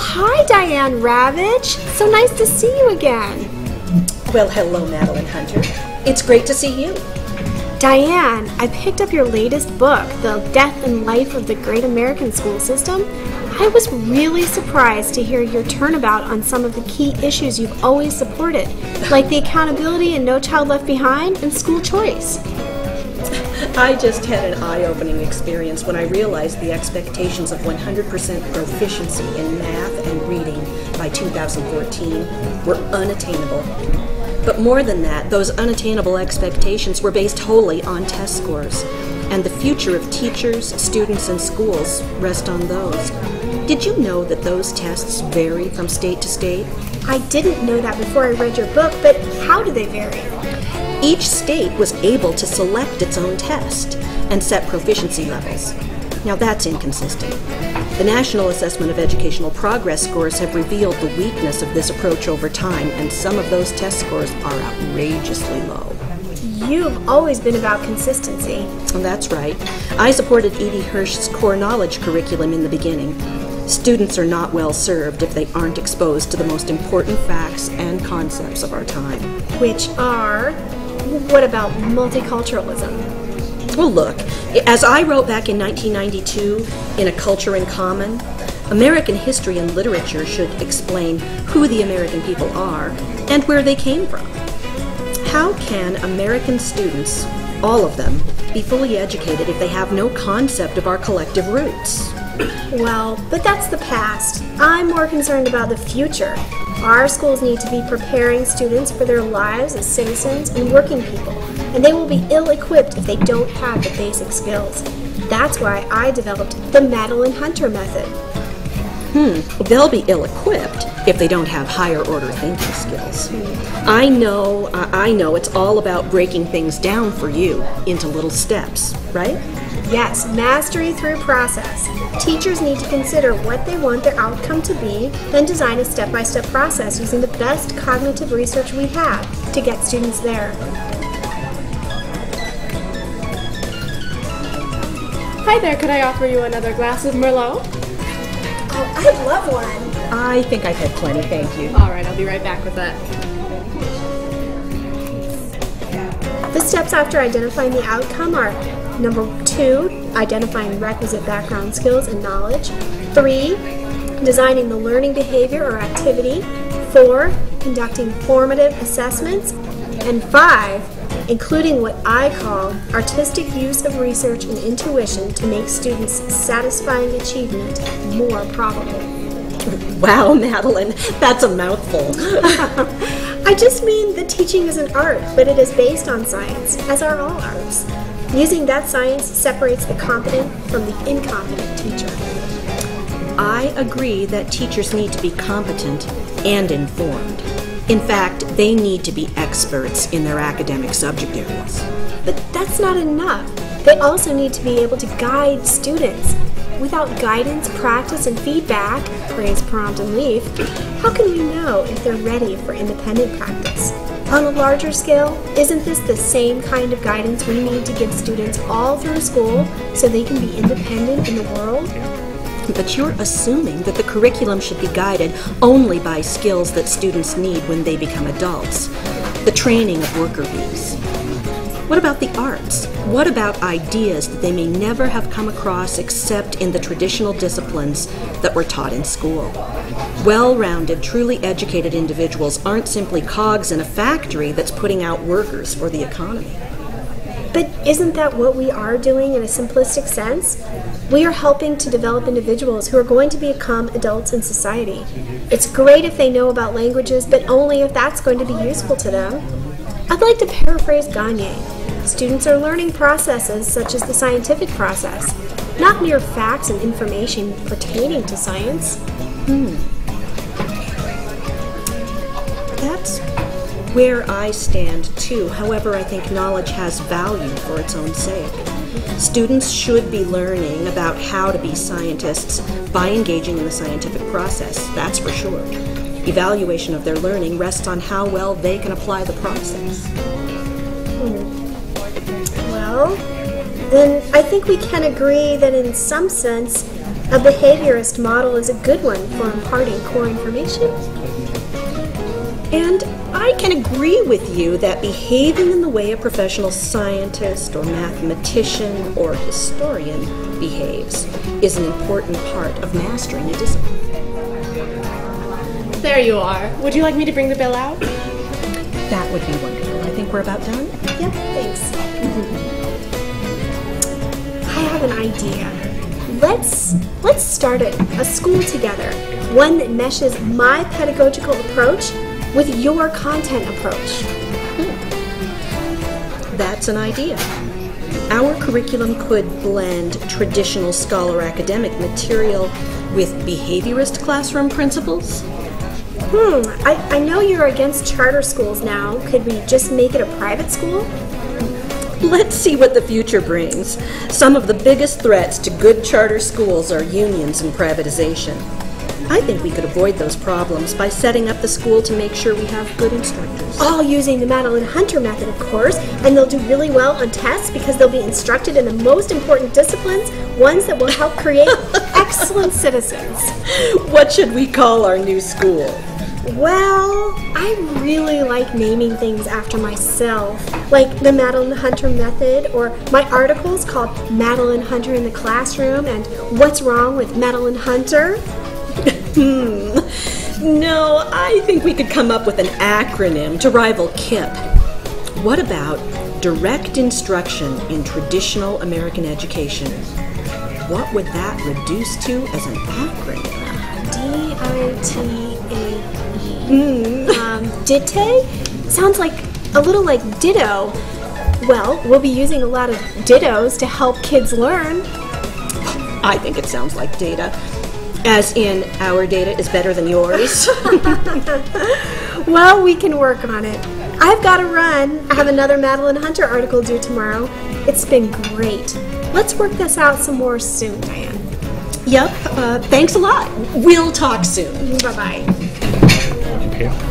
hi, Diane Ravitch. So nice to see you again. Well, hello, Madeline Hunter. It's great to see you. Diane, I picked up your latest book, The Death and Life of the Great American School System. I was really surprised to hear your turnabout on some of the key issues you've always supported, like the accountability and No Child Left Behind and school choice. I just had an eye-opening experience when I realized the expectations of 100% proficiency in math and reading by 2014 were unattainable. But more than that, those unattainable expectations were based wholly on test scores, and the future of teachers, students, and schools rest on those. Did you know that those tests vary from state to state? I didn't know that before I read your book, but how do they vary? Each state was able to select its own test and set proficiency levels. Now that's inconsistent. The National Assessment of Educational Progress scores have revealed the weakness of this approach over time, and some of those test scores are outrageously low. You've always been about consistency. That's right. I supported Edie Hirsch's core knowledge curriculum in the beginning. Students are not well served if they aren't exposed to the most important facts and concepts of our time. Which are, what about multiculturalism? Well, look, as I wrote back in 1992 in A Culture in Common, American history and literature should explain who the American people are and where they came from. How can American students, all of them, be fully educated if they have no concept of our collective roots? Well, but that's the past. I'm more concerned about the future. Our schools need to be preparing students for their lives as citizens and working people, and they will be ill-equipped if they don't have the basic skills. That's why I developed the Madeline Hunter method. They'll be ill-equipped if they don't have higher-order thinking skills. I know it's all about breaking things down for you into little steps, right? Yes, mastery through process. Teachers need to consider what they want their outcome to be, then design a step-by-step process using the best cognitive research we have to get students there. Hi there, could I offer you another glass of Merlot? Oh, I'd love one. I think I've had plenty, thank you. All right, I'll be right back with that. The steps after identifying the outcome are: number 2, identifying requisite background skills and knowledge. 3, designing the learning behavior or activity. 4, conducting formative assessments. And 5, including what I call artistic use of research and intuition to make students' satisfying achievement more probable. Wow, Madeline, that's a mouthful. I just mean that teaching is an art, but it is based on science, as are all arts. Using that science separates the competent from the incompetent teacher. I agree that teachers need to be competent and informed. In fact, they need to be experts in their academic subject areas. But that's not enough. They also need to be able to guide students. Without guidance, practice, and feedback, praise, prompt, and leave, how can we know if they're ready for independent practice? On a larger scale, isn't this the same kind of guidance we need to give students all through school so they can be independent in the world? But you're assuming that the curriculum should be guided only by skills that students need when they become adults. The training of worker bees. What about the arts? What about ideas that they may never have come across except in the traditional disciplines that were taught in school? Well-rounded, truly educated individuals aren't simply cogs in a factory that's putting out workers for the economy. But isn't that what we are doing in a simplistic sense? We are helping to develop individuals who are going to become adults in society. It's great if they know about languages, but only if that's going to be useful to them. I'd like to paraphrase Gagne. Students are learning processes such as the scientific process, not mere facts and information pertaining to science. That's where I stand too. However, I think knowledge has value for its own sake. Students should be learning about how to be scientists by engaging in the scientific process, that's for sure. Evaluation of their learning rests on how well they can apply the process. Well, then I think we can agree that in some sense, a behaviorist model is a good one for imparting core information. And I can agree with you that behaving in the way a professional scientist or mathematician or historian behaves is an important part of mastering a discipline. There you are. Would you like me to bring the bill out? That would be wonderful. I think we're about done. Yeah, thanks. I have an idea. Let's start a school together, one that meshes my pedagogical approach with your content approach. That's an idea. Our curriculum could blend traditional scholar academic material with behaviorist classroom principles. I know you're against charter schools now. Could we just make it a private school? Let's see what the future brings. Some of the biggest threats to good charter schools are unions and privatization. I think we could avoid those problems by setting up the school to make sure we have good instructors. All using the Madeline Hunter method, of course, and they'll do really well on tests because they'll be instructed in the most important disciplines, ones that will help create excellent citizens. What should we call our new school? Well, I really like naming things after myself, like the Madeline Hunter method, or my articles called Madeline Hunter in the Classroom and What's Wrong with Madeline Hunter. No, I think we could come up with an acronym to rival KIP. What about Direct Instruction in Traditional American Education? What would that reduce to as an acronym? DITAE. Dite? Sounds like a little like ditto. Well, we'll be using a lot of dittos to help kids learn. I think it sounds like data. As in, our data is better than yours. Well, we can work on it. I've got to run. I have another Madeline Hunter article due tomorrow. It's been great. Let's work this out some more soon, Diane. Yep, thanks a lot. We'll talk soon. Bye-bye. Okay.